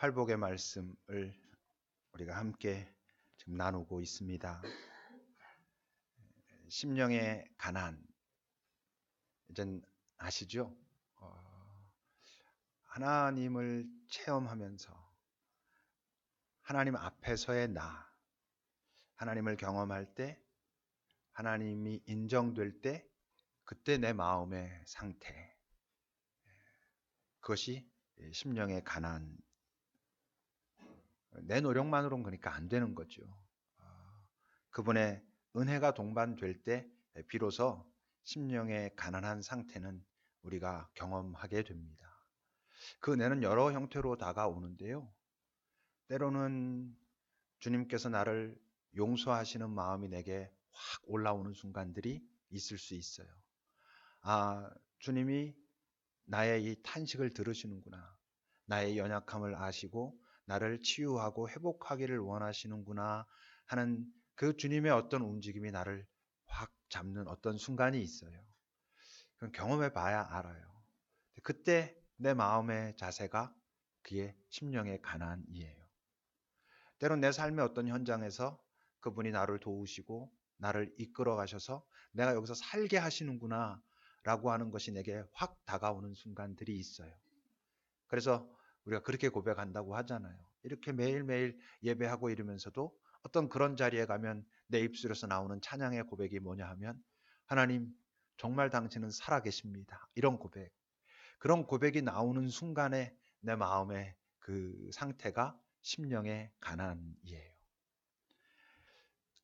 팔복의 말씀을 우리가 함께 지금 나누고 있습니다. 심령의 가난, 이젠 아시죠? 하나님을 체험하면서 하나님 앞에서의 나, 하나님을 경험할 때, 하나님이 인정될 때, 그때 내 마음의 상태, 그것이 심령의 가난. 내 노력만으로는 그러니까 안 되는 거죠. 그분의 은혜가 동반될 때 비로소 심령의 가난한 상태는 우리가 경험하게 됩니다. 그 은혜는 여러 형태로 다가오는데요. 때로는 주님께서 나를 용서하시는 마음이 내게 확 올라오는 순간들이 있을 수 있어요. 아, 주님이 나의 이 탄식을 들으시는구나. 나의 연약함을 아시고 나를 치유하고 회복하기를 원하시는구나 하는 그 주님의 어떤 움직임이 나를 확 잡는 어떤 순간이 있어요. 그건 경험해 봐야 알아요. 그때 내 마음의 자세가 그의 심령의 가난이에요. 때론 내 삶의 어떤 현장에서 그분이 나를 도우시고 나를 이끌어 가셔서 내가 여기서 살게 하시는구나 라고 하는 것이 내게 확 다가오는 순간들이 있어요. 그래서 우리가 그렇게 고백한다고 하잖아요. 이렇게 매일매일 예배하고 이러면서도 어떤 그런 자리에 가면 내 입술에서 나오는 찬양의 고백이 뭐냐 하면 하나님 정말 당신은 살아계십니다. 이런 고백. 그런 고백이 나오는 순간에 내 마음의 그 상태가 심령의 가난이에요.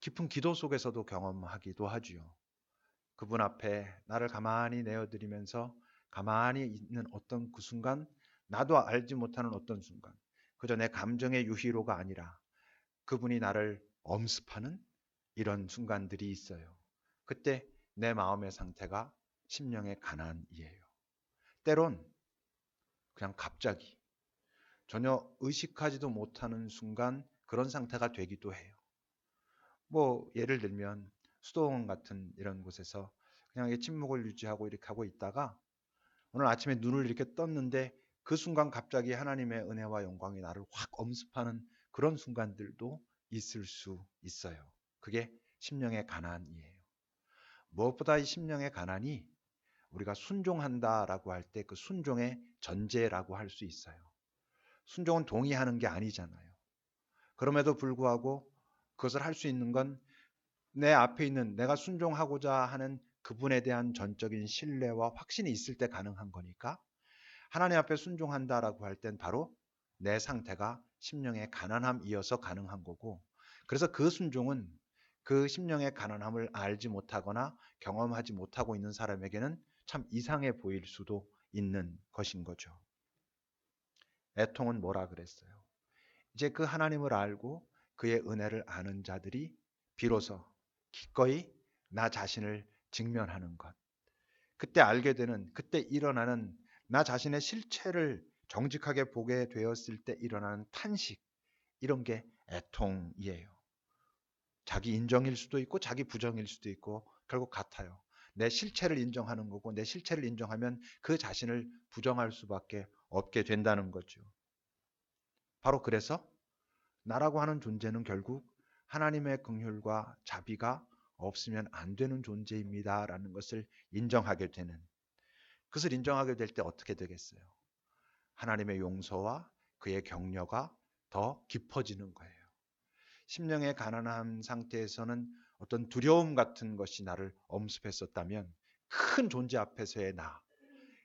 깊은 기도 속에서도 경험하기도 하지요. 그분 앞에 나를 가만히 내어드리면서 가만히 있는 어떤 그 순간, 나도 알지 못하는 어떤 순간, 그저 내 감정의 유희로가 아니라 그분이 나를 엄습하는 이런 순간들이 있어요. 그때 내 마음의 상태가 심령의 가난이에요. 때론 그냥 갑자기 전혀 의식하지도 못하는 순간 그런 상태가 되기도 해요. 뭐 예를 들면 수도원 같은 이런 곳에서 그냥 침묵을 유지하고 이렇게 하고 있다가 오늘 아침에 눈을 이렇게 떴는데 그 순간 갑자기 하나님의 은혜와 영광이 나를 확 엄습하는 그런 순간들도 있을 수 있어요. 그게 심령의 가난이에요. 무엇보다 이 심령의 가난이 우리가 순종한다라고 할 때 그 순종의 전제라고 할 수 있어요. 순종은 동의하는 게 아니잖아요. 그럼에도 불구하고 그것을 할 수 있는 건 내 앞에 있는 내가 순종하고자 하는 그분에 대한 전적인 신뢰와 확신이 있을 때 가능한 거니까 하나님 앞에 순종한다라고 할 땐 바로 내 상태가 심령의 가난함이어서 가능한 거고, 그래서 그 순종은 그 심령의 가난함을 알지 못하거나 경험하지 못하고 있는 사람에게는 참 이상해 보일 수도 있는 것인 거죠. 애통은 뭐라 그랬어요? 이제 그 하나님을 알고 그의 은혜를 아는 자들이 비로소 기꺼이 나 자신을 직면하는 것. 그때 알게 되는, 그때 일어나는 나 자신의 실체를 정직하게 보게 되었을 때 일어나는 탄식, 이런 게 애통이에요. 자기 인정일 수도 있고 자기 부정일 수도 있고 결국 같아요. 내 실체를 인정하는 거고 내 실체를 인정하면 그 자신을 부정할 수밖에 없게 된다는 거죠. 바로 그래서 나라고 하는 존재는 결국 하나님의 긍휼과 자비가 없으면 안 되는 존재입니다라는 것을 인정하게 되는, 그것을 인정하게 될 때 어떻게 되겠어요? 하나님의 용서와 그의 격려가 더 깊어지는 거예요. 심령의 가난한 상태에서는 어떤 두려움 같은 것이 나를 엄습했었다면 큰 존재 앞에서의 나,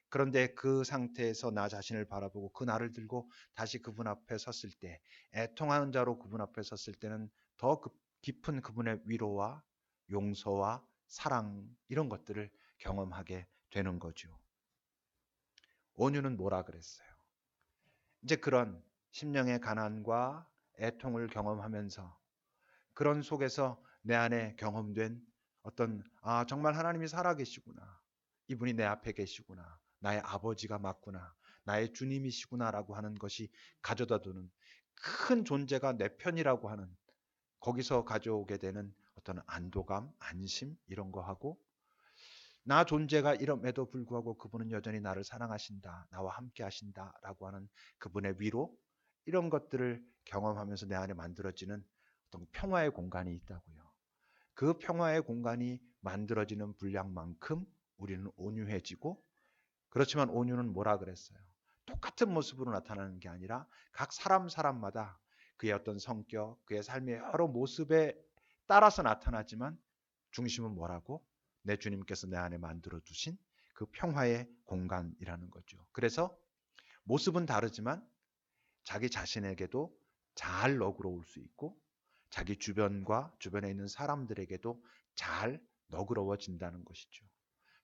그런데 그 상태에서 나 자신을 바라보고 그 나를 들고 다시 그분 앞에 섰을 때, 애통하는 자로 그분 앞에 섰을 때는 더 깊은 그분의 위로와 용서와 사랑, 이런 것들을 경험하게 되는 거죠. 온유는 뭐라 그랬어요? 이제 그런 심령의 가난과 애통을 경험하면서 그런 속에서 내 안에 경험된 어떤 정말 하나님이 살아계시구나. 이분이 내 앞에 계시구나. 나의 아버지가 맞구나. 나의 주님이시구나라고 하는 것이 가져다 두는 큰 존재가 내 편이라고 하는, 거기서 가져오게 되는 어떤 안도감, 안심, 이런 거 하고 나 존재가 이럼에도 불구하고 그분은 여전히 나를 사랑하신다. 나와 함께 하신다라고 하는 그분의 위로, 이런 것들을 경험하면서 내 안에 만들어지는 어떤 평화의 공간이 있다고요. 그 평화의 공간이 만들어지는 분량만큼 우리는 온유해지고, 그렇지만 온유는 뭐라 그랬어요? 똑같은 모습으로 나타나는 게 아니라 각 사람마다 그의 어떤 성격, 그의 삶의 여러 모습에 따라서 나타나지만 중심은 뭐라고? 내 주님께서 내 안에 만들어 두신 그 평화의 공간이라는 거죠. 그래서 모습은 다르지만 자기 자신에게도 잘 너그러울 수 있고, 자기 주변과 주변에 있는 사람들에게도 잘 너그러워진다는 것이죠.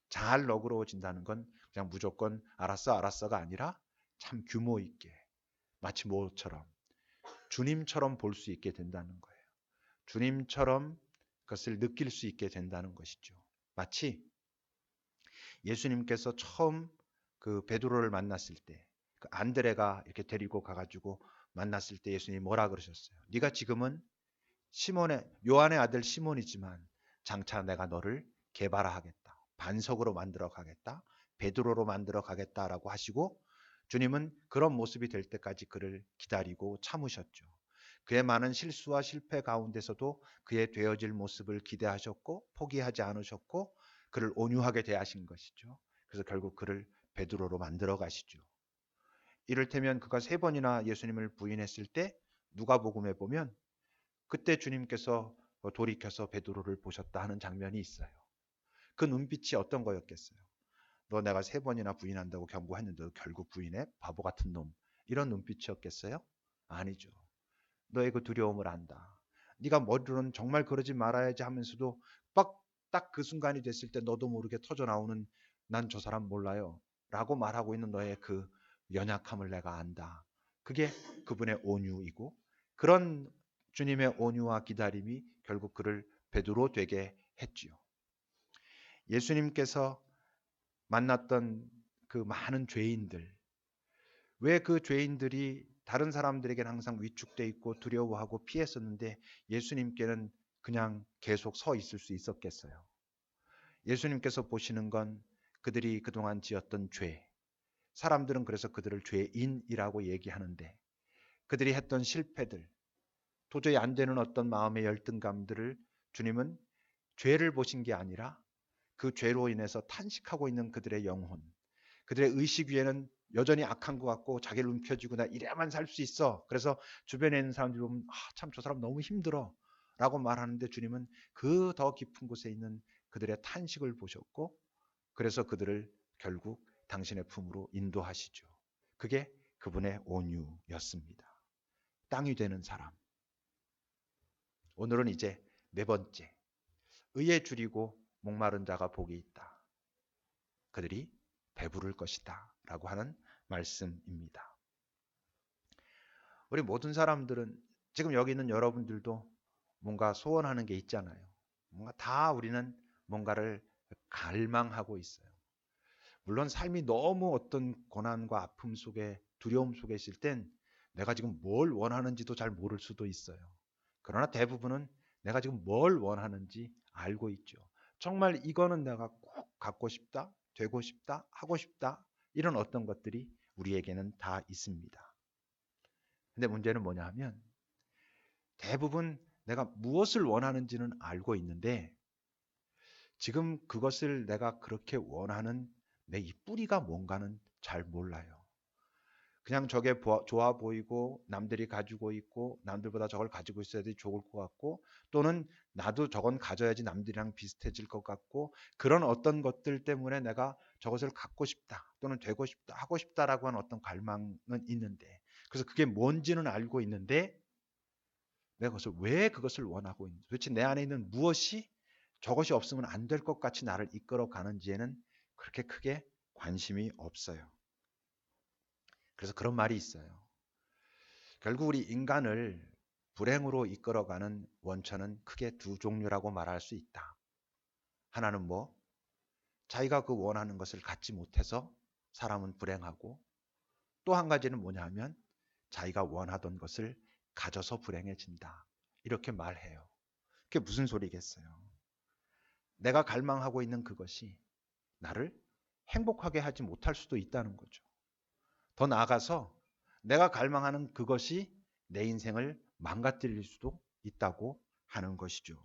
잘 너그러워진다는 건 그냥 무조건 알았어가 아니라 참 규모 있게, 마치 뭐처럼, 주님처럼 볼 수 있게 된다는 거예요. 주님처럼 그것을 느낄 수 있게 된다는 것이죠. 마치 예수님께서 처음 그 베드로를 만났을 때, 그 안드레가 이렇게 데리고 가가지고 만났을 때 예수님이 뭐라 그러셨어요? 네가 지금은 요한의 아들 시몬이지만 장차 내가 너를 개발하겠다, 반석으로 만들어 가겠다, 베드로로 만들어 가겠다라고 하시고, 주님은 그런 모습이 될 때까지 그를 기다리고 참으셨죠. 그의 많은 실수와 실패 가운데서도 그의 되어질 모습을 기대하셨고 포기하지 않으셨고 그를 온유하게 대하신 것이죠. 그래서 결국 그를 베드로로 만들어 가시죠. 이를테면 그가 3번이나 예수님을 부인했을 때 누가복음에 보면 그때 주님께서 돌이켜서 베드로를 보셨다 하는 장면이 있어요. 그 눈빛이 어떤 거였겠어요? 너 내가 3번이나 부인한다고 경고했는데도 결국 부인해? 바보 같은 놈. 이런 눈빛이었겠어요? 아니죠. 너의 그 두려움을 안다. 네가 머리로는 정말 그러지 말아야지 하면서도 딱 그 순간이 됐을 때 너도 모르게 터져 나오는 난 저 사람 몰라요 라고 말하고 있는 너의 그 연약함을 내가 안다. 그게 그분의 온유이고, 그런 주님의 온유와 기다림이 결국 그를 베드로 되게 했지요. 예수님께서 만났던 그 많은 죄인들, 왜 그 죄인들이 다른 사람들에게는 항상 위축돼 있고 두려워하고 피했었는데 예수님께는 그냥 계속 서 있을 수 있었겠어요? 예수님께서 보시는 건 그들이 그동안 지었던 죄. 사람들은 그래서 그들을 죄인이라고 얘기하는데, 그들이 했던 실패들, 도저히 안 되는 어떤 마음의 열등감들을 주님은 죄를 보신 게 아니라 그 죄로 인해서 탄식하고 있는 그들의 영혼, 그들의 의식 위에는 여전히 악한 것 같고 자기를 움켜쥐고 나 이래야만 살 수 있어. 그래서 주변에 있는 사람들이 보면 참 저 사람 너무 힘들어 라고 말하는데 주님은 그 더 깊은 곳에 있는 그들의 탄식을 보셨고, 그래서 그들을 결국 당신의 품으로 인도하시죠. 그게 그분의 온유였습니다. 땅이 되는 사람. 오늘은 이제 4번째. 의에 줄이고 목마른 자가 복이 있다. 그들이 배부를 것이다 라고 하는 말씀입니다. 우리 모든 사람들은, 지금 여기 있는 여러분들도 뭔가 소원하는 게 있잖아요. 뭔가 다 우리는 뭔가를 갈망하고 있어요. 물론 삶이 너무 어떤 고난과 아픔 속에, 두려움 속에 있을 땐 내가 지금 뭘 원하는지도 잘 모를 수도 있어요. 그러나 대부분은 내가 지금 뭘 원하는지 알고 있죠. 정말 이거는 내가 꼭 갖고 싶다, 되고 싶다, 하고 싶다, 이런 어떤 것들이 우리에게는 다 있습니다. 근데 문제는 뭐냐 하면 대부분 내가 무엇을 원하는지는 알고 있는데 지금 그것을 내가 그렇게 원하는 내 이 뿌리가 뭔가는 잘 몰라요. 그냥 저게 좋아 보이고 남들이 가지고 있고 남들보다 저걸 가지고 있어야지 좋을 것 같고, 또는 나도 저건 가져야지 남들이랑 비슷해질 것 같고, 그런 어떤 것들 때문에 내가 저것을 갖고 싶다 또는 되고 싶다 하고 싶다라고 하는 어떤 갈망은 있는데, 그래서 그게 뭔지는 알고 있는데 내가 왜 그것을 원하고 있는지, 도대체 내 안에 있는 무엇이 저것이 없으면 안 될 것 같이 나를 이끌어 가는지에는 그렇게 크게 관심이 없어요. 그래서 그런 말이 있어요. 결국 우리 인간을 불행으로 이끌어가는 원천은 크게 2종류라고 말할 수 있다. 하나는 자기가 그 원하는 것을 갖지 못해서 사람은 불행하고, 또 한 가지는 뭐냐 하면 자기가 원하던 것을 가져서 불행해진다. 이렇게 말해요. 그게 무슨 소리겠어요? 내가 갈망하고 있는 그것이 나를 행복하게 하지 못할 수도 있다는 거죠. 더 나아가서 내가 갈망하는 그것이 내 인생을 망가뜨릴 수도 있다고 하는 것이죠.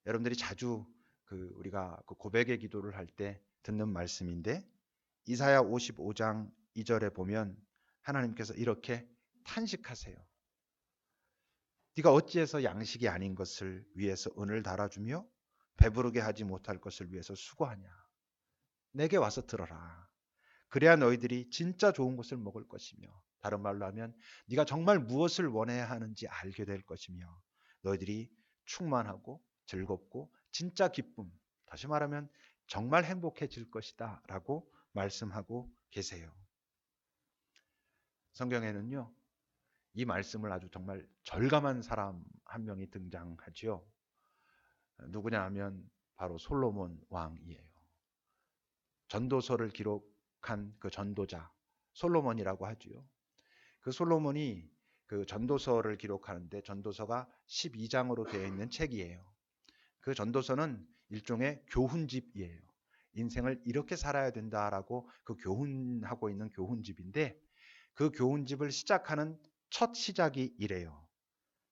여러분들이 자주 우리가 고백의 기도를 할 때 듣는 말씀인데 이사야 55장 2절에 보면 하나님께서 이렇게 탄식하세요. 네가 어찌해서 양식이 아닌 것을 위해서 은을 달아주며 배부르게 하지 못할 것을 위해서 수고하냐. 내게 와서 들어라. 그래야 너희들이 진짜 좋은 것을 먹을 것이며, 다른 말로 하면 네가 정말 무엇을 원해야 하는지 알게 될 것이며, 너희들이 충만하고 즐겁고 진짜 기쁨, 다시 말하면 정말 행복해질 것이다 라고 말씀하고 계세요. 성경에는요, 이 말씀을 아주 정말 절감한 사람 한 명이 등장하지요. 누구냐 하면 바로 솔로몬 왕이에요. 전도서를 기록한 그 전도자 솔로몬이라고 하지요. 그 솔로몬이 그 전도서를 기록하는데 전도서가 12장으로 되어 있는 책이에요. 그 전도서는 일종의 교훈집이에요. 인생을 이렇게 살아야 된다라고 그 교훈하고 있는 교훈집인데 그 교훈집을 시작하는 첫 시작이 이래요.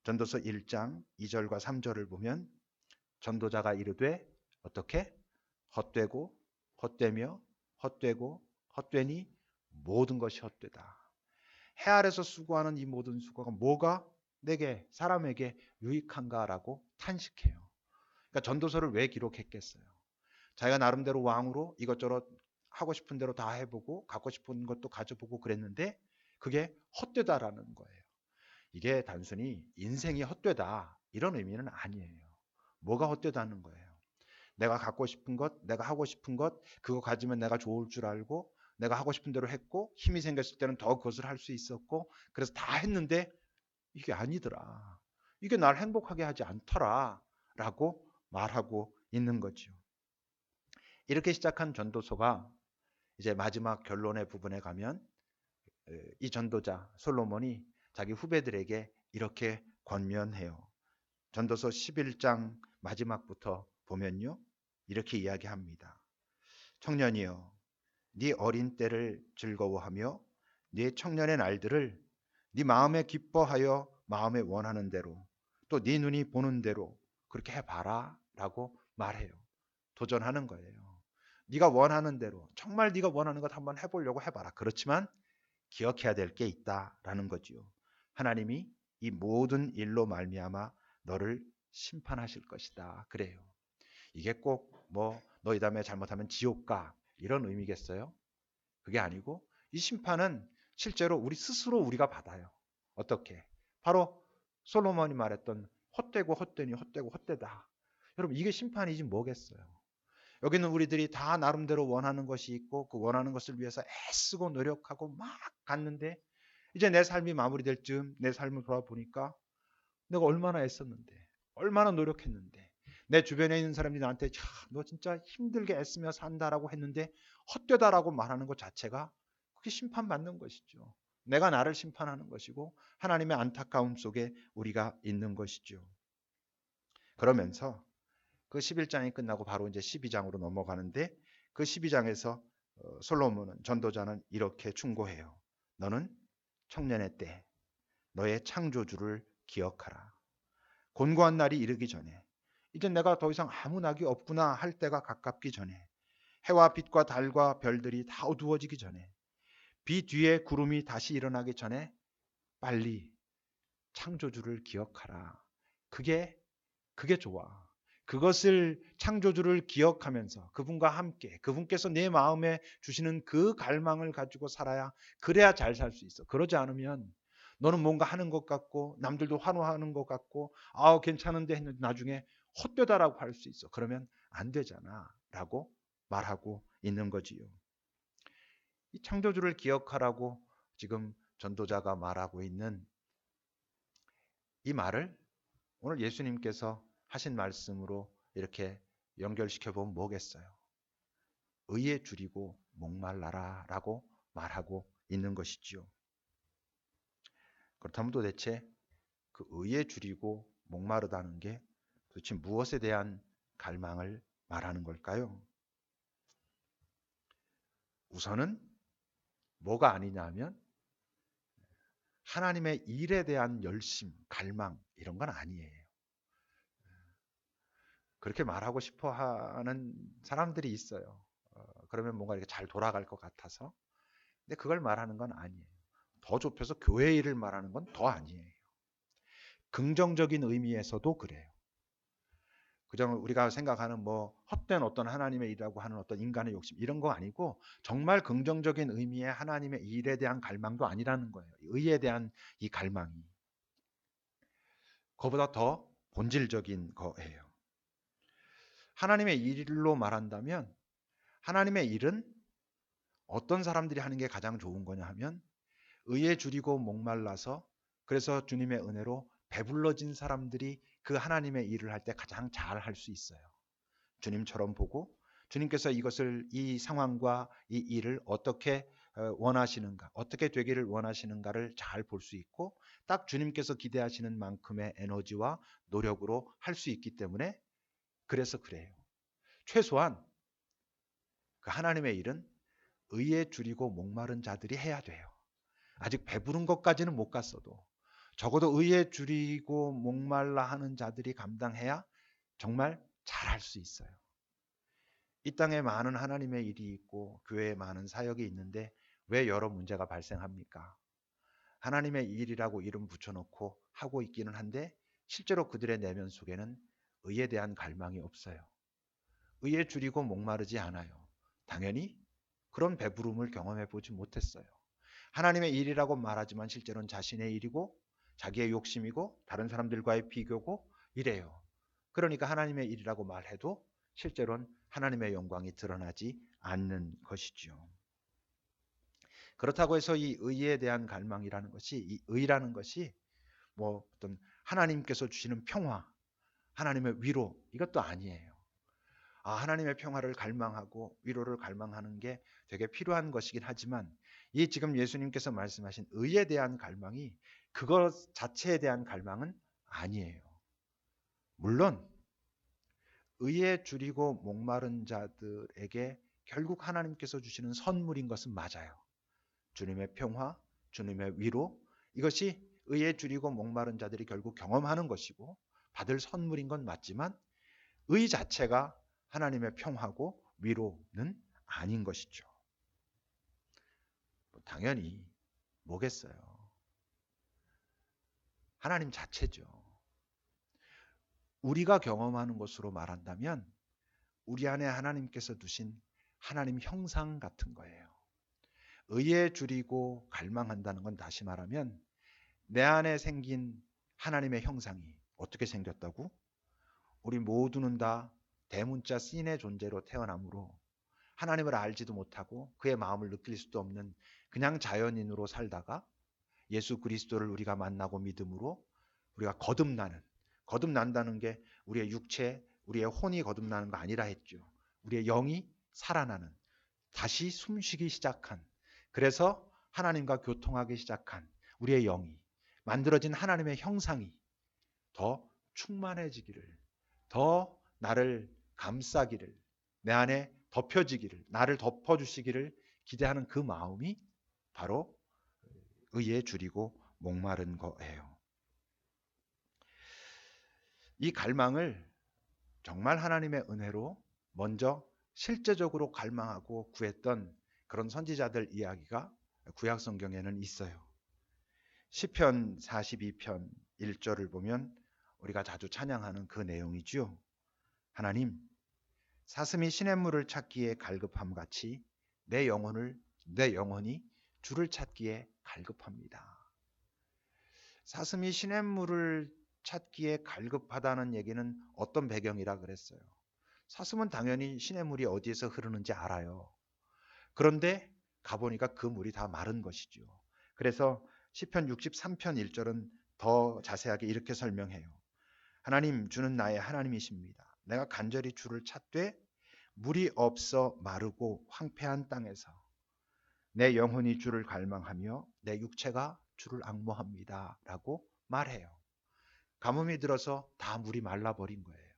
전도서 1장 2절과 3절을 보면 전도자가 이르되 어떻게? 헛되고 헛되며 헛되고 헛되니 모든 것이 헛되다. 해 아래서 수고하는 이 모든 수고가 뭐가 내게 사람에게 유익한가라고 탄식해요. 그러니까 전도서를 왜 기록했겠어요? 자기가 나름대로 왕으로 이것저것 하고 싶은 대로 다 해보고 갖고 싶은 것도 가져보고 그랬는데 그게 헛되다라는 거예요. 이게 단순히 인생이 헛되다 이런 의미는 아니에요. 뭐가 헛되다는 거예요? 내가 갖고 싶은 것, 내가 하고 싶은 것, 그거 가지면 내가 좋을 줄 알고 내가 하고 싶은 대로 했고 힘이 생겼을 때는 더 그것을 할 수 있었고 그래서 다 했는데 이게 아니더라. 이게 날 행복하게 하지 않더라 라고 말하고 있는 거죠. 이렇게 시작한 전도서가 이제 마지막 결론의 부분에 가면 이 전도자 솔로몬이 자기 후배들에게 이렇게 권면해요. 전도서 11장 마지막부터 보면요. 이렇게 이야기합니다. 청년이여 네 어린 때를 즐거워하며 네 청년의 날들을 네 마음에 기뻐하여 마음에 원하는 대로 또 네 눈이 보는 대로 그렇게 해봐라 라고 말해요. 도전하는 거예요. 네가 원하는 대로 정말 네가 원하는 것 한번 해보려고 해봐라. 그렇지만 기억해야 될 게 있다라는 거지요. 하나님이 이 모든 일로 말미암아 너를 심판하실 것이다. 그래요. 이게 꼭 뭐 너 이 다음에 잘못하면 지옥 가 이런 의미겠어요? 그게 아니고 이 심판은 실제로 우리 스스로 우리가 받아요. 어떻게? 바로 솔로몬이 말했던 헛되고 헛되니 헛되고 헛되다. 여러분 이게 심판이지 뭐겠어요? 여기는 우리들이 다 나름대로 원하는 것이 있고 그 원하는 것을 위해서 애쓰고 노력하고 막 갔는데 이제 내 삶이 마무리될 즈음 내 삶을 돌아보니까 내가 얼마나 애썼는데 얼마나 노력했는데 내 주변에 있는 사람들이 나한테 너 진짜 힘들게 애쓰며 산다라고 했는데 헛되다라고 말하는 것 자체가 그게 심판받는 것이죠. 내가 나를 심판하는 것이고 하나님의 안타까움 속에 우리가 있는 것이죠. 그러면서 그 11장이 끝나고 바로 이제 12장으로 넘어가는데 그 12장에서 솔로몬은 전도자는 이렇게 충고해요. 너는 청년의 때 너의 창조주를 기억하라. 곤고한 날이 이르기 전에 이제 내가 더 이상 아무 낙이 없구나 할 때가 가깝기 전에 해와 빛과 달과 별들이 다 어두워지기 전에 비 뒤에 구름이 다시 일어나기 전에 빨리 창조주를 기억하라. 그게 좋아. 그것을 창조주를 기억하면서 그분과 함께 그분께서 내 마음에 주시는 그 갈망을 가지고 살아야 그래야 잘 살 수 있어. 그러지 않으면 너는 뭔가 하는 것 같고 남들도 환호하는 것 같고 괜찮은데 했는데 나중에 헛되다라고 할 수 있어. 그러면 안 되잖아 라고 말하고 있는 거지요. 이 창조주를 기억하라고 지금 전도자가 말하고 있는 이 말을 오늘 예수님께서 하신 말씀으로 이렇게 연결시켜 보면 뭐겠어요? 의에 줄이고 목말라라 라고 말하고 있는 것이지요. 그렇다면 도대체 그 의에 줄이고 목마르다는 게 도대체 무엇에 대한 갈망을 말하는 걸까요? 우선은 뭐가 아니냐면 하나님의 일에 대한 열심, 갈망 이런 건 아니에요. 그렇게 말하고 싶어 하는 사람들이 있어요. 그러면 뭔가 이렇게 잘 돌아갈 것 같아서. 근데 그걸 말하는 건 아니에요. 더 좁혀서 교회 일을 말하는 건 더 아니에요. 긍정적인 의미에서도 그래요. 그저 우리가 생각하는 뭐 헛된 어떤 하나님의 일이라고 하는 어떤 인간의 욕심 이런 거 아니고 정말 긍정적인 의미의 하나님의 일에 대한 갈망도 아니라는 거예요. 의에 대한 이 갈망이 그보다 더 본질적인 거예요. 하나님의 일로 말한다면 하나님의 일은 어떤 사람들이 하는 게 가장 좋은 거냐 하면 의에 줄이고 목말라서 그래서 주님의 은혜로 배불러진 사람들이 그 하나님의 일을 할 때 가장 잘 할 수 있어요. 주님처럼 보고 주님께서 이것을 이 상황과 이 일을 어떻게 원하시는가, 어떻게 되기를 원하시는가를 잘 볼 수 있고 딱 주님께서 기대하시는 만큼의 에너지와 노력으로 할 수 있기 때문에 그래서 그래요. 최소한 그 하나님의 일은 의에 줄이고 목마른 자들이 해야 돼요. 아직 배부른 것까지는 못 갔어도 적어도 의에 줄이고 목말라 하는 자들이 감당해야 정말 잘할 수 있어요. 이 땅에 많은 하나님의 일이 있고 교회에 많은 사역이 있는데 왜 여러 문제가 발생합니까? 하나님의 일이라고 이름 붙여놓고 하고 있기는 한데 실제로 그들의 내면 속에는 의에 대한 갈망이 없어요. 의에 줄이고 목마르지 않아요. 당연히 그런 배부름을 경험해 보지 못했어요. 하나님의 일이라고 말하지만 실제로는 자신의 일이고 자기의 욕심이고 다른 사람들과의 비교고 이래요. 그러니까 하나님의 일이라고 말해도 실제로는 하나님의 영광이 드러나지 않는 것이죠. 그렇다고 해서 이 의에 대한 갈망이라는 것이 이 의라는 것이 뭐 어떤 하나님께서 주시는 평화, 하나님의 위로 이것도 아니에요. 하나님의 평화를 갈망하고 위로를 갈망하는 게 되게 필요한 것이긴 하지만 이 지금 예수님께서 말씀하신 의에 대한 갈망이 그것 자체에 대한 갈망은 아니에요. 물론 의에 줄이고 목마른 자들에게 결국 하나님께서 주시는 선물인 것은 맞아요. 주님의 평화, 주님의 위로 이것이 의에 줄이고 목마른 자들이 결국 경험하는 것이고 받을 선물인 건 맞지만 의 자체가 하나님의 평화고 위로는 아닌 것이죠. 당연히 뭐겠어요. 하나님 자체죠. 우리가 경험하는 것으로 말한다면 우리 안에 하나님께서 두신 하나님 형상 같은 거예요. 의에 줄이고 갈망한다는 건 다시 말하면 내 안에 생긴 하나님의 형상이 어떻게 생겼다고? 우리 모두는 다 대문자 씬의 존재로 태어나므로 하나님을 알지도 못하고 그의 마음을 느낄 수도 없는 그냥 자연인으로 살다가 예수 그리스도를 우리가 만나고 믿음으로 우리가 거듭난다는 게 우리의 육체, 우리의 혼이 거듭나는 거 아니라 했죠. 우리의 영이 살아나는, 다시 숨쉬기 시작한, 그래서 하나님과 교통하기 시작한 우리의 영이 만들어진 하나님의 형상이 더 충만해지기를, 더 나를 감싸기를, 내 안에 덮여지기를, 나를 덮어주시기를 기대하는 그 마음이 바로 의에 줄이고 목마른 거예요. 이 갈망을 정말 하나님의 은혜로 먼저 실제적으로 갈망하고 구했던 그런 선지자들 이야기가 구약 성경에는 있어요. 시편 42편 1절을 보면 우리가 자주 찬양하는 그 내용이죠. 하나님, 사슴이 시냇물을 찾기에 갈급함 같이 내 영혼이 주를 찾기에 갈급합니다. 사슴이 시냇물을 찾기에 갈급하다는 얘기는 어떤 배경이라 그랬어요? 사슴은 당연히 시냇물이 어디에서 흐르는지 알아요. 그런데 가보니까 그 물이 다 마른 것이죠. 그래서 시편 63편 1절은 더 자세하게 이렇게 설명해요. 하나님, 주는 나의 하나님이십니다. 내가 간절히 주를 찾되 물이 없어 마르고 황폐한 땅에서 내 영혼이 주를 갈망하며 내 육체가 주를 앙모합니다. 라고 말해요. 가뭄이 들어서 다 물이 말라버린 거예요.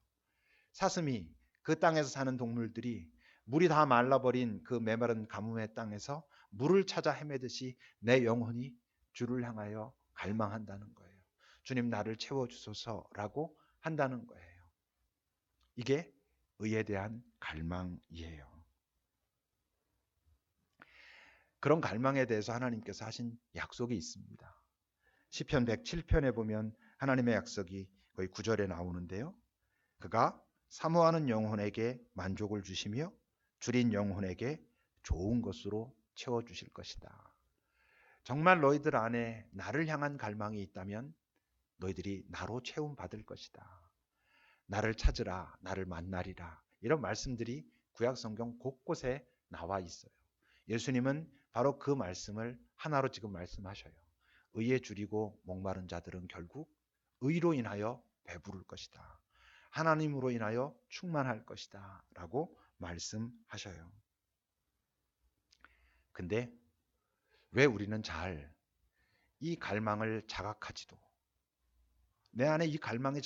사슴이 그 땅에서 사는 동물들이 물이 다 말라버린 그 메마른 가뭄의 땅에서 물을 찾아 헤매듯이 내 영혼이 주를 향하여 갈망한다는 거예요. 주님 나를 채워주소서라고 한다는 거예요. 이게 의에 대한 갈망이에요. 그런 갈망에 대해서 하나님께서 하신 약속이 있습니다. 시편 107편에 보면 하나님의 약속이 거의 9절에 나오는데요. 그가 사모하는 영혼에게 만족을 주시며 줄인 영혼에게 좋은 것으로 채워주실 것이다. 정말 너희들 안에 나를 향한 갈망이 있다면 너희들이 나로 채움받을 것이다. 나를 찾으라, 나를 만나리라. 이런 말씀들이 구약 성경 곳곳에 나와 있어요. 예수님은 바로 그 말씀을 하나로 지금 말씀하셔요. 의에 줄이고 목마른 자들은 결국 의로 인하여 배부를 것이다. 하나님으로 인하여 충만할 것이다. 라고 말씀하셔요. 근데 왜 우리는 잘 이 갈망을 자각하지도 내 안에 이 갈망이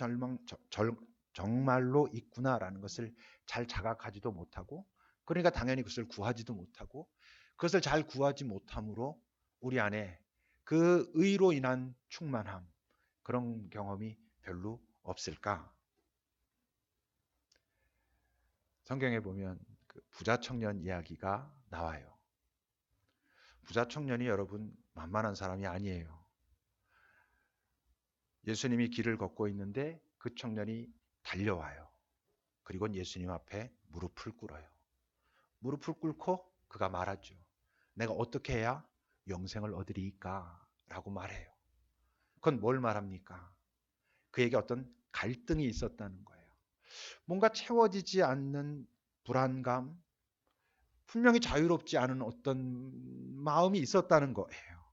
정말로 있구나라는 것을 잘 자각하지도 못하고 그러니까 당연히 그것을 구하지도 못하고 그것을 잘 구하지 못함으로 우리 안에 그 의로 인한 충만함 그런 경험이 별로 없을까? 성경에 보면 그 부자 청년 이야기가 나와요. 부자 청년이 여러분 만만한 사람이 아니에요. 예수님이 길을 걷고 있는데 그 청년이 달려와요. 그리고 예수님 앞에 무릎을 꿇어요. 무릎을 꿇고 그가 말하죠. 내가 어떻게 해야 영생을 얻으리까? 라고 말해요. 그건 뭘 말합니까? 그에게 어떤 갈등이 있었다는 거예요. 뭔가 채워지지 않는 불안감, 분명히 자유롭지 않은 어떤 마음이 있었다는 거예요.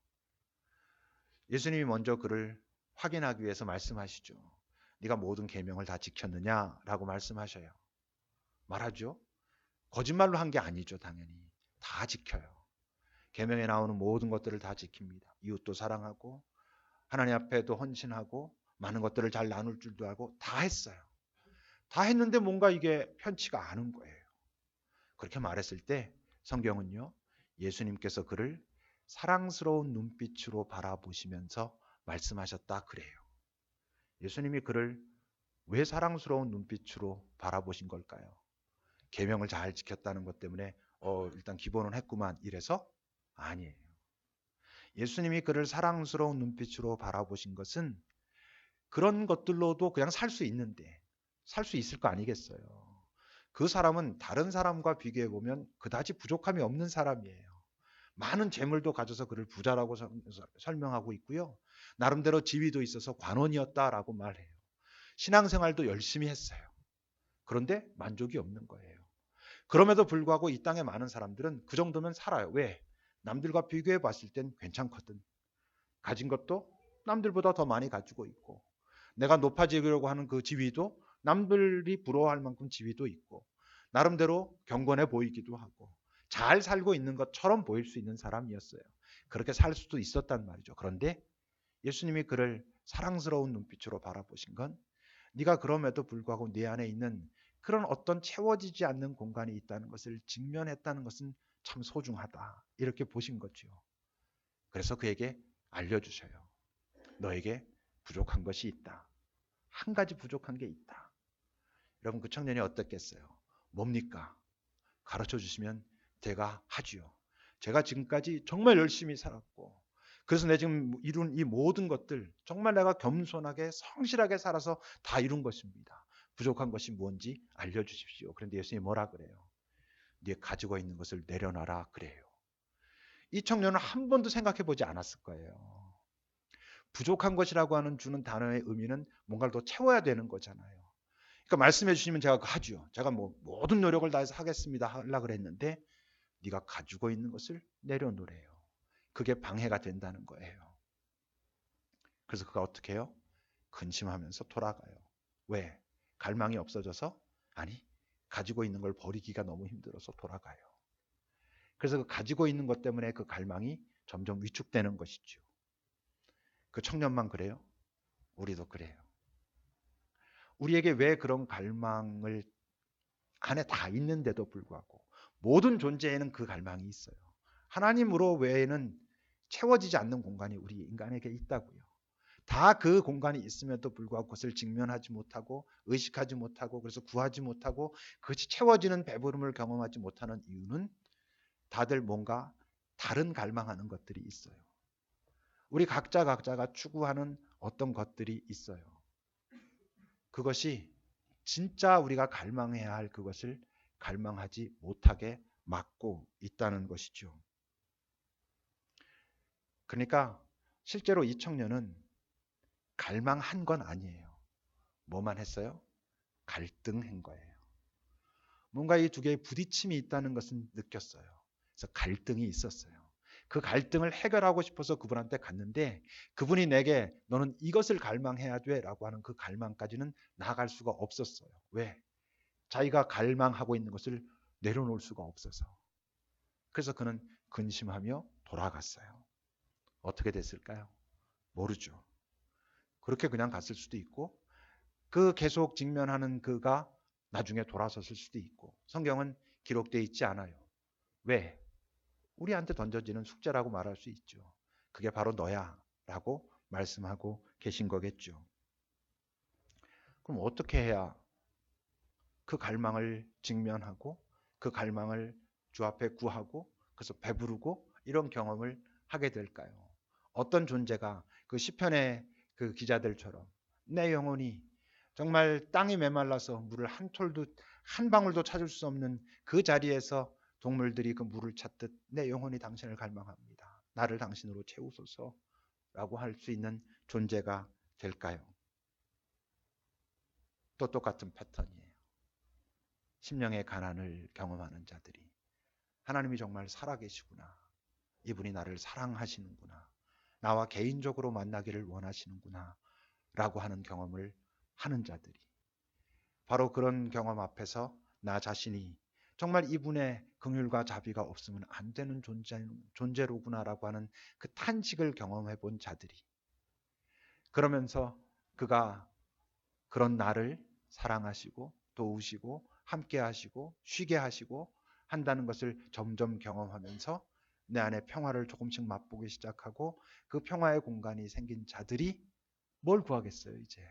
예수님이 먼저 그를 확인하기 위해서 말씀하시죠. 네가 모든 계명을 다 지켰느냐라고 말씀하셔요. 말하죠. 거짓말로 한 게 아니죠, 당연히. 다 지켜요. 계명에 나오는 모든 것들을 다 지킵니다. 이웃도 사랑하고 하나님 앞에도 헌신하고 많은 것들을 잘 나눌 줄도 알고 다 했어요. 다 했는데 뭔가 이게 편치가 않은 거예요. 그렇게 말했을 때 성경은요. 예수님께서 그를 사랑스러운 눈빛으로 바라보시면서 말씀하셨다 그래요. 예수님이 그를 왜 사랑스러운 눈빛으로 바라보신 걸까요? 계명을 잘 지켰다는 것 때문에 일단 기본은 했구만 이래서 아니에요. 예수님이 그를 사랑스러운 눈빛으로 바라보신 것은 그런 것들로도 그냥 살 수 있는데 살 수 있을 거 아니겠어요. 그 사람은 다른 사람과 비교해 보면 그다지 부족함이 없는 사람이에요. 많은 재물도 가져서 그를 부자라고 설명하고 있고요. 나름대로 지위도 있어서 관원이었다라고 말해요. 신앙생활도 열심히 했어요. 그런데 만족이 없는 거예요. 그럼에도 불구하고 이 땅에 많은 사람들은 그 정도면 살아요. 왜? 남들과 비교해 봤을 땐 괜찮거든. 가진 것도 남들보다 더 많이 가지고 있고 내가 높아지려고 하는 그 지위도 남들이 부러워할 만큼 지위도 있고 나름대로 경건해 보이기도 하고 잘 살고 있는 것처럼 보일 수 있는 사람이었어요. 그렇게 살 수도 있었단 말이죠. 그런데 예수님이 그를 사랑스러운 눈빛으로 바라보신 건 네가 그럼에도 불구하고 네 안에 있는 그런 어떤 채워지지 않는 공간이 있다는 것을 직면했다는 것은 참 소중하다. 이렇게 보신 거죠. 그래서 그에게 알려주셔요. 너에게 부족한 것이 있다. 한 가지 부족한 게 있다. 여러분 그 청년이 어떻겠어요? 뭡니까? 가르쳐 주시면 제가 하지요. 제가 지금까지 정말 열심히 살았고 그래서 내 지금 이룬 이 모든 것들 정말 내가 겸손하게 성실하게 살아서 다 이룬 것입니다. 부족한 것이 뭔지 알려주십시오. 그런데 예수님이 뭐라 그래요? 네 가지고 있는 것을 내려놔라 그래요. 이 청년은 한 번도 생각해 보지 않았을 거예요. 부족한 것이라고 하는 주는 단어의 의미는 뭔가를 더 채워야 되는 거잖아요. 그러니까 말씀해 주시면 제가 하죠. 제가 뭐 모든 노력을 다해서 하겠습니다 하려고 그랬는데 네가 가지고 있는 것을 내려놓으래요. 그게 방해가 된다는 거예요. 그래서 그가 어떻게 해요? 근심하면서 돌아가요. 왜? 갈망이 없어져서? 아니, 가지고 있는 걸 버리기가 너무 힘들어서 돌아가요. 그래서 그 가지고 있는 것 때문에 그 갈망이 점점 위축되는 것이죠. 그 청년만 그래요? 우리도 그래요. 우리에게 왜 그런 갈망을 안에 다 있는데도 불구하고 모든 존재에는 그 갈망이 있어요. 하나님으로 외에는 채워지지 않는 공간이 우리 인간에게 있다고요. 다 그 공간이 있음에도 불구하고 그것을 직면하지 못하고 의식하지 못하고 그래서 구하지 못하고 그것이 채워지는 배부름을 경험하지 못하는 이유는 다들 뭔가 다른 갈망하는 것들이 있어요. 우리 각자가 추구하는 어떤 것들이 있어요. 그것이 진짜 우리가 갈망해야 할 그것을 갈망하지 못하게 막고 있다는 것이죠. 그러니까 실제로 이 청년은 갈망한 건 아니에요. 뭐만 했어요? 갈등한 거예요. 뭔가 이 두 개의 부딪힘이 있다는 것은 느꼈어요. 그래서 갈등이 있었어요. 그 갈등을 해결하고 싶어서 그분한테 갔는데 그분이 내게 너는 이것을 갈망해야 돼 라고 하는 그 갈망까지는 나아갈 수가 없었어요. 왜? 자기가 갈망하고 있는 것을 내려놓을 수가 없어서. 그래서 그는 근심하며 돌아갔어요. 어떻게 됐을까요? 모르죠. 그렇게 그냥 갔을 수도 있고 그 계속 직면하는 그가 나중에 돌아섰을 수도 있고 성경은 기록되어 있지 않아요. 왜? 우리한테 던져지는 숙제라고 말할 수 있죠. 그게 바로 너야 라고 말씀하고 계신 거겠죠. 그럼 어떻게 해야 그 갈망을 직면하고 그 갈망을 주 앞에 구하고 그래서 배부르고 이런 경험을 하게 될까요? 어떤 존재가 그 시편의 그 기자들처럼 내 영혼이 정말 땅이 메말라서 물을 한 톨도 한 방울도 찾을 수 없는 그 자리에서 동물들이 그 물을 찾듯 내 영혼이 당신을 갈망합니다. 나를 당신으로 채우소서라고 할 수 있는 존재가 될까요? 또 똑같은 패턴이에요. 심령의 가난을 경험하는 자들이 하나님이 정말 살아계시구나. 이분이 나를 사랑하시는구나. 나와 개인적으로 만나기를 원하시는구나. 라고 하는 경험을 하는 자들이 바로 그런 경험 앞에서 나 자신이 정말 이분의 긍휼과 자비가 없으면 안 되는 존재로구나라고 하는 그 탄식을 경험해 본 자들이 그러면서 그가 그런 나를 사랑하시고 도우시고 함께 하시고 쉬게 하시고 한다는 것을 점점 경험하면서 내 안에 평화를 조금씩 맛보기 시작하고 그 평화의 공간이 생긴 자들이 뭘 구하겠어요 이제.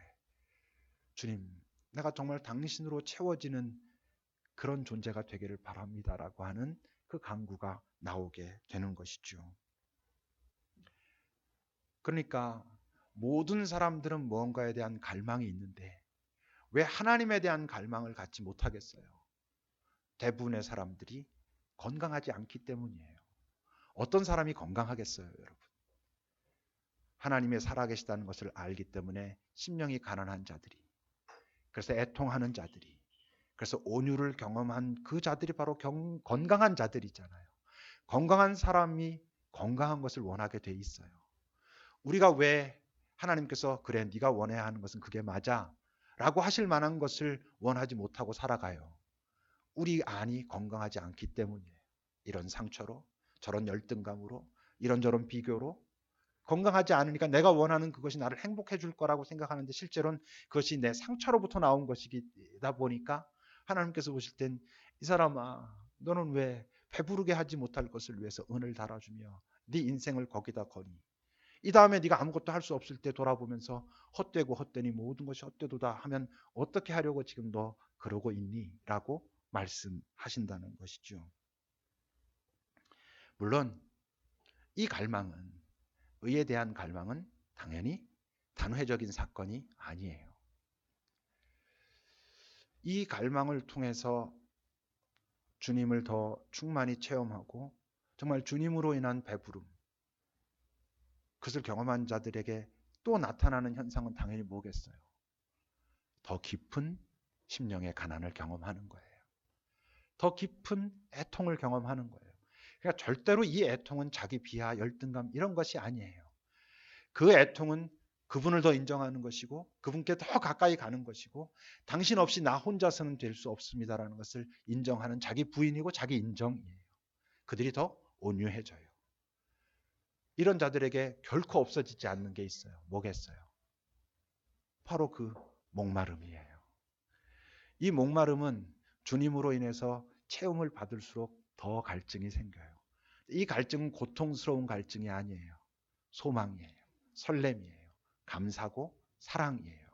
주님, 내가 정말 당신으로 채워지는 그런 존재가 되기를 바랍니다라고 하는 그 간구가 나오게 되는 것이죠. 그러니까 모든 사람들은 무언가에 대한 갈망이 있는데 왜 하나님에 대한 갈망을 갖지 못하겠어요? 대부분의 사람들이 건강하지 않기 때문이에요. 어떤 사람이 건강하겠어요, 여러분? 하나님의 살아계시다는 것을 알기 때문에 심령이 가난한 자들이, 그래서 애통하는 자들이, 그래서 온유를 경험한 그 자들이 바로 건강한 자들이잖아요. 건강한 사람이 건강한 것을 원하게 돼 있어요. 우리가 왜 하나님께서 그래 네가 원해야 하는 것은 그게 맞아 라고 하실 만한 것을 원하지 못하고 살아가요. 우리 안이 건강하지 않기 때문이에요. 이런 상처로 저런 열등감으로 이런저런 비교로 건강하지 않으니까 내가 원하는 그것이 나를 행복해 줄 거라고 생각하는데 실제로는 그것이 내 상처로부터 나온 것이다 보니까 하나님께서 보실 땐 이 사람아 너는 왜 배부르게 하지 못할 것을 위해서 은을 달아주며 네 인생을 거기다 거니 이 다음에 네가 아무것도 할 수 없을 때 돌아보면서 헛되고 헛되니 모든 것이 헛되도다 하면 어떻게 하려고 지금 너 그러고 있니? 라고 말씀하신다는 것이죠. 물론 이 갈망은 의에 대한 갈망은 당연히 단회적인 사건이 아니에요. 이 갈망을 통해서 주님을 더 충만히 체험하고 정말 주님으로 인한 배부름 그것을 경험한 자들에게 또 나타나는 현상은 당연히 뭐겠어요? 더 깊은 심령의 가난을 경험하는 거예요. 더 깊은 애통을 경험하는 거예요. 그러니까 절대로 이 애통은 자기 비하, 열등감 이런 것이 아니에요. 그 애통은 그분을 더 인정하는 것이고 그분께 더 가까이 가는 것이고 당신 없이 나 혼자서는 될 수 없습니다라는 것을 인정하는 자기 부인이고 자기 인정이에요. 그들이 더 온유해져요. 이런 자들에게 결코 없어지지 않는 게 있어요. 뭐겠어요? 바로 그 목마름이에요. 이 목마름은 주님으로 인해서 체험을 받을수록 더 갈증이 생겨요. 이 갈증은 고통스러운 갈증이 아니에요. 소망이에요. 설렘이에요. 감사고 사랑이에요.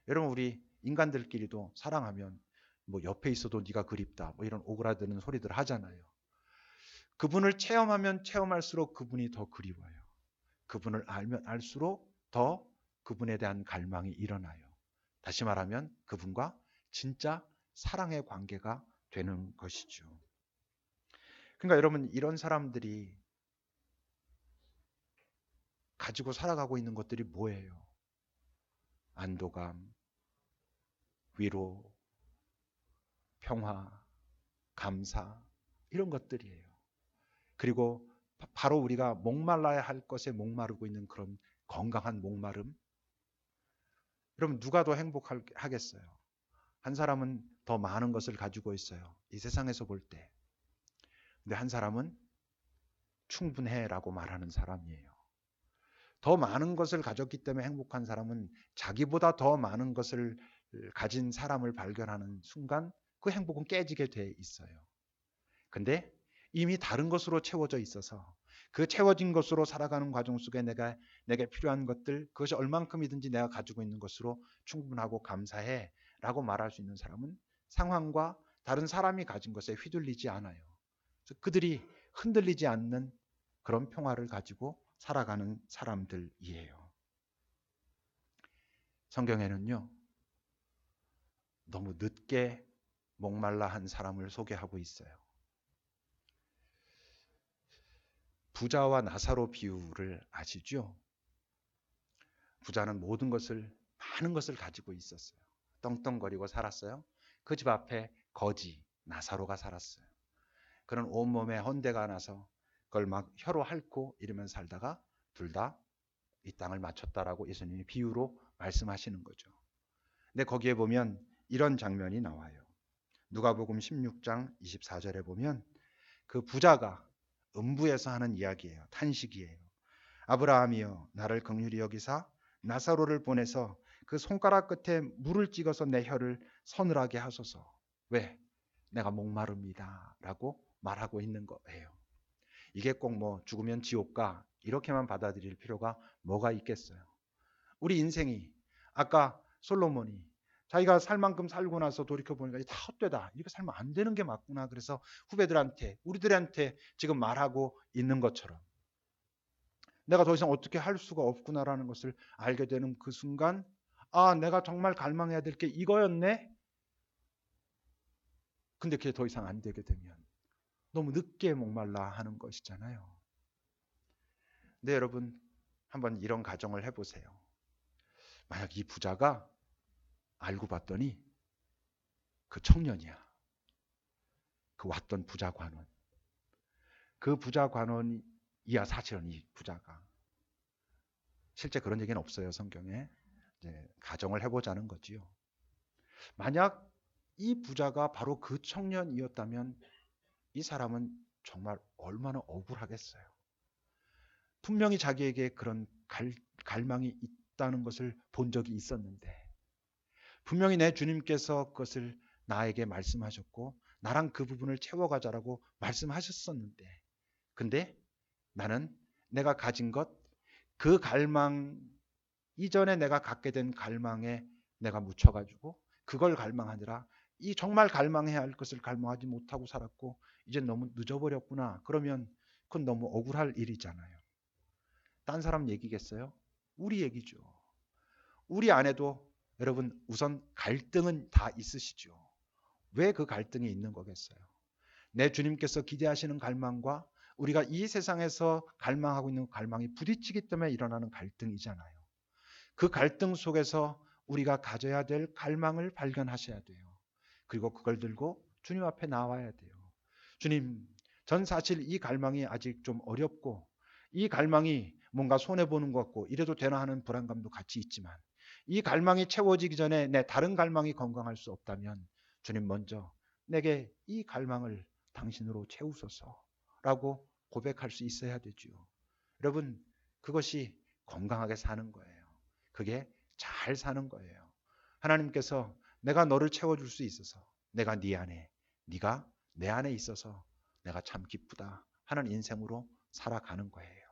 여러분, 우리 인간들끼리도 사랑하면 뭐 옆에 있어도 네가 그립다 뭐 이런 오그라드는 소리들 하잖아요. 그분을 체험하면 체험할수록 그분이 더 그리워요. 그분을 알면 알수록 더 그분에 대한 갈망이 일어나요. 다시 말하면 그분과 진짜 사랑의 관계가 되는 것이죠. 그러니까 여러분, 이런 사람들이 가지고 살아가고 있는 것들이 뭐예요? 안도감, 위로, 평화, 감사, 이런 것들이에요. 그리고 바로 우리가 목말라야 할 것에 목마르고 있는 그런 건강한 목마름. 여러분, 누가 더 행복하겠어요? 한 사람은 더 많은 것을 가지고 있어요. 이 세상에서 볼 때. 근데 한 사람은 충분해라고 말하는 사람이에요. 더 많은 것을 가졌기 때문에 행복한 사람은 자기보다 더 많은 것을 가진 사람을 발견하는 순간 그 행복은 깨지게 돼 있어요. 근데 이미 다른 것으로 채워져 있어서 그 채워진 것으로 살아가는 과정 속에 내게 필요한 것들, 그것이 얼만큼이든지 내가 가지고 있는 것으로 충분하고 감사해 라고 말할 수 있는 사람은 상황과 다른 사람이 가진 것에 휘둘리지 않아요. 그래서 그들이 흔들리지 않는 그런 평화를 가지고 살아가는 사람들이에요. 성경에는요, 너무 늦게 목말라 한 사람을 소개하고 있어요. 부자와 나사로 비유를 아시죠? 부자는 모든 것을, 많은 것을 가지고 있었어요. 떵떵거리고 살았어요. 그 집 앞에 거지 나사로가 살았어요. 그는 온몸에 헌대가 나서 그걸 막 혀로 핥고 이러면 살다가 둘 다 이 땅을 마쳤다라고 예수님이 비유로 말씀하시는 거죠. 근데 거기에 보면 이런 장면이 나와요. 누가복음 16장 24절에 보면 그 부자가 음부에서 하는 이야기예요. 탄식이에요. 아브라함이여 나를 긍휼히 여기사 나사로를 보내서 그 손가락 끝에 물을 찍어서 내 혀를 서늘하게 하소서. 왜? 내가 목마릅니다 라고 말하고 있는 거예요. 이게 꼭 뭐 죽으면 지옥 가 이렇게만 받아들일 필요가 뭐가 있겠어요. 우리 인생이 아까 솔로몬이 자기가 살 만큼 살고 나서 돌이켜보니까 다 헛되다. 이렇게 살면 안 되는 게 맞구나. 그래서 후배들한테 우리들한테 지금 말하고 있는 것처럼 내가 더 이상 어떻게 할 수가 없구나라는 것을 알게 되는 그 순간 아, 내가 정말 갈망해야 될 게 이거였네. 근데 그게 더 이상 안 되게 되면 너무 늦게 목말라 하는 것이잖아요. 근데 여러분, 한번 이런 가정을 해보세요. 만약 이 부자가 알고 봤더니 그 청년이야. 그 왔던 부자 관원. 그 부자 관원이야 사실은 이 부자가. 실제 그런 얘기는 없어요 성경에. 이제 가정을 해보자는 거지요. 만약 이 부자가 바로 그 청년이었다면 이 사람은 정말 얼마나 억울하겠어요. 분명히 자기에게 그런 갈망이 있다는 것을 본 적이 있었는데 분명히 내 주님께서 그것을 나에게 말씀하셨고 나랑 그 부분을 채워가자라고 말씀하셨었는데 근데 나는 내가 가진 것, 그 갈망 이전에 내가 갖게 된 갈망에 내가 묻혀가지고 그걸 갈망하느라 이 정말 갈망해야 할 것을 갈망하지 못하고 살았고 이제 너무 늦어버렸구나. 그러면 그건 너무 억울할 일이잖아요. 딴 사람 얘기겠어요? 우리 얘기죠. 우리 안에도 여러분 우선 갈등은 다 있으시죠. 왜 그 갈등이 있는 거겠어요? 내 주님께서 기대하시는 갈망과 우리가 이 세상에서 갈망하고 있는 갈망이 부딪히기 때문에 일어나는 갈등이잖아요. 그 갈등 속에서 우리가 가져야 될 갈망을 발견하셔야 돼요. 그리고 그걸 들고 주님 앞에 나와야 돼요. 주님, 전 사실 이 갈망이 아직 좀 어렵고 이 갈망이 뭔가 손해보는 것 같고 이래도 되나 하는 불안감도 같이 있지만 이 갈망이 채워지기 전에 내 다른 갈망이 건강할 수 없다면 주님 먼저 내게 이 갈망을 당신으로 채우소서라고 고백할 수 있어야 되죠. 여러분, 그것이 건강하게 사는 거예요. 그게 잘 사는 거예요. 하나님께서 내가 너를 채워줄 수 있어서 내가 네 안에, 네가 내 안에 있어서 내가 참 기쁘다 하는 인생으로 살아가는 거예요.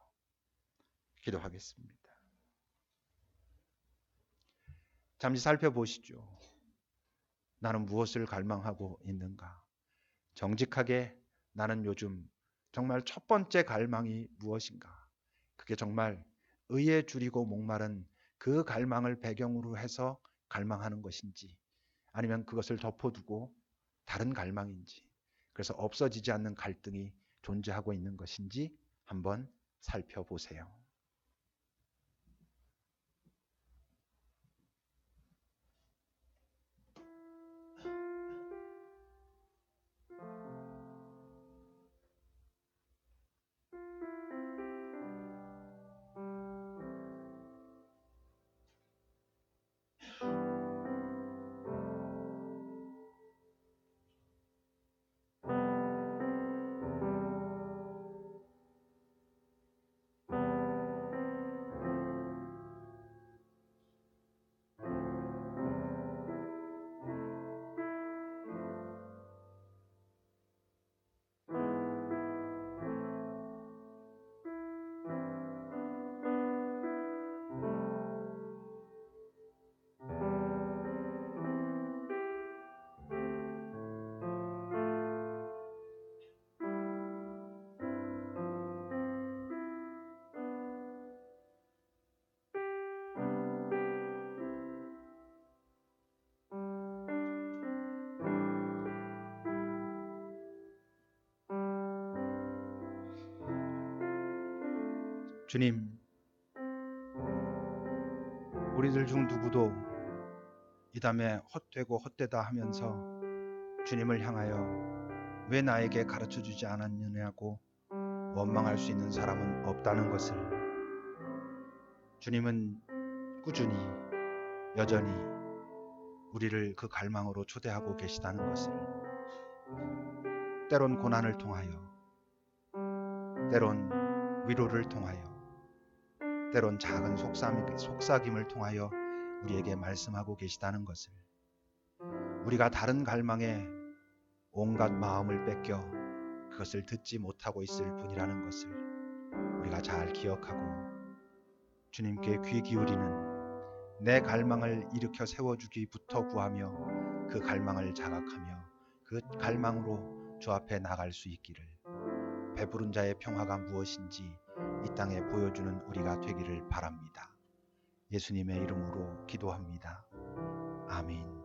기도하겠습니다. 잠시 살펴보시죠. 나는 무엇을 갈망하고 있는가? 정직하게 나는 요즘 정말 첫 번째 갈망이 무엇인가? 그게 정말 의에 줄이고 목마른 그 갈망을 배경으로 해서 갈망하는 것인지, 아니면 그것을 덮어두고 다른 갈망인지, 그래서 없어지지 않는 갈등이 존재하고 있는 것인지 한번 살펴보세요. 주님, 우리들 중 누구도 이 담에 헛되고 헛되다 하면서 주님을 향하여 왜 나에게 가르쳐주지 않았느냐고 원망할 수 있는 사람은 없다는 것을, 주님은 꾸준히 여전히 우리를 그 갈망으로 초대하고 계시다는 것을, 때론 고난을 통하여, 때론 위로를 통하여, 때론 작은 속삭임을 통하여 우리에게 말씀하고 계시다는 것을, 우리가 다른 갈망에 온갖 마음을 뺏겨 그것을 듣지 못하고 있을 뿐이라는 것을 우리가 잘 기억하고 주님께 귀 기울이는, 내 갈망을 일으켜 세워주기부터 구하며 그 갈망을 자각하며 그 갈망으로 주 앞에 나갈 수 있기를, 배부른 자의 평화가 무엇인지 이 땅에 보여주는 우리가 되기를 바랍니다. 예수님의 이름으로 기도합니다. 아멘.